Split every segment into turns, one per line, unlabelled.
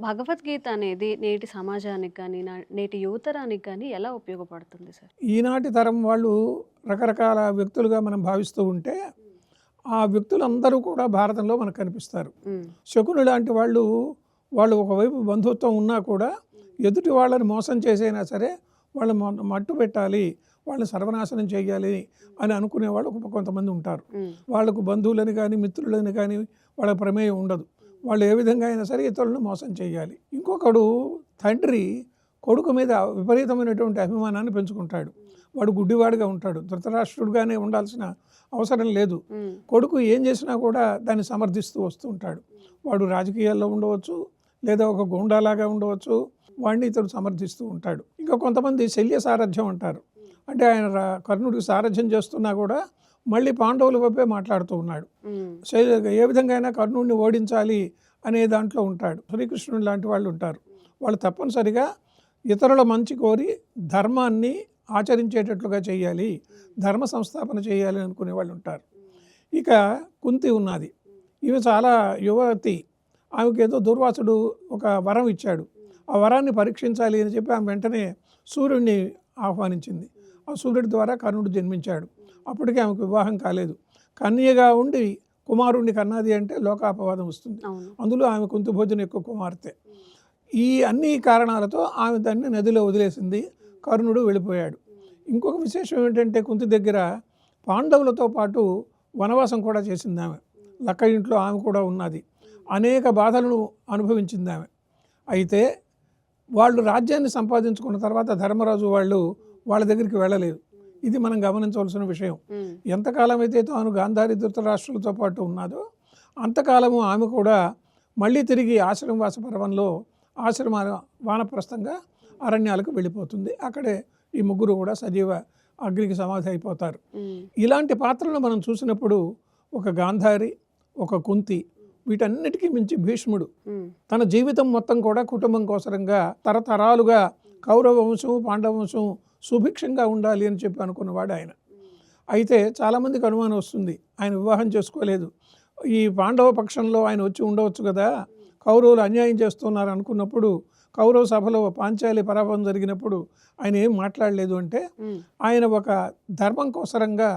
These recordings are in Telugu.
భగవద్గీత అనేది నేటి సమాజానికి గానీ, నేటి యువతరానికి గానీ ఎలా ఉపయోగపడుతుంది సార్?
ఈనాటి తరం వాళ్ళు రకరకాల వ్యక్తులుగా మనం భావిస్తూ ఉంటే, ఆ వ్యక్తులందరూ కూడా భారతంలో మనకు కనిపిస్తారు.
హ్మ్.
శకుని లాంటి వాళ్ళు, వాళ్ళు ఒకవైపు బంధుత్వం ఉన్నా కూడా ఎదుటి వాళ్ళని మోసం చేసైనా సరే వాళ్ళు మట్టు పెట్టాలి, వాళ్ళని సర్వనాశనం చేయాలి అని అనుకునే వాళ్ళు కొంతమంది ఉంటారు. వాళ్ళకు బంధువులని కానీ మిత్రులని కానీ వాళ్ళ ప్రమేయం ఉండదు. వాళ్ళు ఏ విధంగా అయినా సరే ఇతరులను మోసం చేయాలి. ఇంకొకడు తండ్రి కొడుకు మీద విపరీతమైనటువంటి అభిమానాన్ని పెంచుకుంటాడు. వాడు గుడ్డివాడిగా ఉంటాడు. ధృతరాష్ట్రుడుగానే ఉండాల్సిన అవసరం లేదు. కొడుకు ఏం చేసినా కూడా దాన్ని సమర్థిస్తూ వస్తూ ఉంటాడు. వాడు రాజకీయాల్లో ఉండవచ్చు, లేదా ఒక గూండాలాగా ఉండవచ్చు, వాడిని ఇతడు సమర్థిస్తూ ఉంటాడు. ఇంకా కొంతమంది శల్య సారథ్యం అంటారు. అంటే ఆయన కర్ణుడికి సారథ్యం చేస్తున్నా కూడా మళ్ళీ పాండవుల వైపే మాట్లాడుతూ ఉన్నాడు. ఏ విధంగా అయినా కర్ణుడిని ఓడించాలి అనే దాంట్లో ఉంటాడు. శ్రీకృష్ణుడు లాంటి వాళ్ళు ఉంటారు. వాళ్ళు తప్పనిసరిగా ఇతరుల మంచి కోరి ధర్మాన్ని ఆచరించేటట్లుగా చేయాలి, ధర్మ సంస్థాపన చేయాలి అనుకునే వాళ్ళు ఉంటారు. ఇక కుంతి ఉన్నది. ఈమె చాలా యువతి. ఆమెకి ఏదో దుర్వాసుడు ఒక వరం ఇచ్చాడు. ఆ వరాన్ని పరీక్షించాలి అని చెప్పి ఆమె వెంటనే సూర్యుడిని ఆహ్వానించింది. ఆ సూర్యుడి ద్వారా కర్ణుడు జన్మించాడు. అప్పటికే ఆమెకు వివాహం కాలేదు. కన్యగా ఉండి కుమారుడిని కన్నది అంటే లోకాపవాదం వస్తుంది. అందులో ఆమె కుంతి భోజన ఎక్కువ కుమార్తె. ఈ అన్ని కారణాలతో ఆమె దాన్ని నదిలో వదిలేసింది. కర్ణుడు వెళ్ళిపోయాడు. ఇంకొక విశేషం ఏంటంటే కుంతి దగ్గర పాండవులతో పాటు వనవాసం కూడా చేసింది ఆమె. లక్క ఇంట్లో ఆమె కూడా ఉన్నది. అనేక బాధలను అనుభవించింది ఆమె. అయితే వాళ్ళు రాజ్యాన్ని సంపాదించుకున్న తర్వాత ధర్మరాజు వాళ్ళు వాళ్ళ దగ్గరికి వెళ్ళలేదు. ఇది మనం గమనించవలసిన విషయం. ఎంతకాలం అయితే తాను గాంధారి ధృతరాష్ట్రులతో పాటు ఉన్నదో అంతకాలము ఆమె కూడా మళ్ళీ తిరిగి ఆశ్రమవాస పర్వంలో ఆశ్రమ వానప్రస్థంగా అరణ్యాలకు వెళ్ళిపోతుంది. అక్కడే ఈ ముగ్గురు కూడా సజీవ అగ్నికి సమాధి అయిపోతారు. ఇలాంటి పాత్రలను మనం చూసినప్పుడు ఒక గాంధారి, ఒక కుంతి, వీటన్నిటికీ మించి భీష్ముడు తన జీవితం మొత్తం కూడా కుటుంబం కోసరంగా తరతరాలుగా కౌరవ వంశం పాండవ వంశం సుభిక్షంగా ఉండాలి అని చెప్పి అనుకున్నవాడు ఆయన. అయితే చాలామందికి అనుమానం వస్తుంది, ఆయన వివాహం చేసుకోలేదు, ఈ పాండవ పక్షంలో ఆయన వచ్చి ఉండవచ్చు కదా, కౌరవులు అన్యాయం చేస్తున్నారు అనుకున్నప్పుడు కౌరవ సభలో పాంచాలి పరాభవం జరిగినప్పుడు ఆయన ఏం మాట్లాడలేదు అంటే ఆయన ఒక ధర్మం కోసరంగా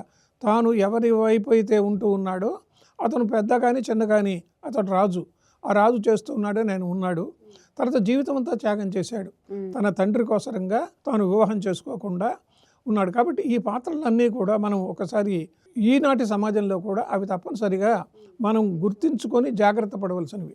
తాను ఎవరి వైపు అయితే ఉంటూ ఉన్నాడో అతను పెద్ద కానీ చిన్న కానీ అతడు రాజు, ఆ రాజు చేస్తున్నాడని ఆయన ఉన్నాడు. తర్వాత జీవితం అంతా త్యాగం చేశాడు. తన తండ్రి కోసరంగా తాను వివాహం చేసుకోకుండా ఉన్నాడు. కాబట్టి ఈ పాత్రలన్నీ కూడా మనం ఒకసారి ఈనాటి సమాజంలో కూడా అవి తప్పనిసరిగా మనం గుర్తించుకొని జాగ్రత్త పడవలసినవి.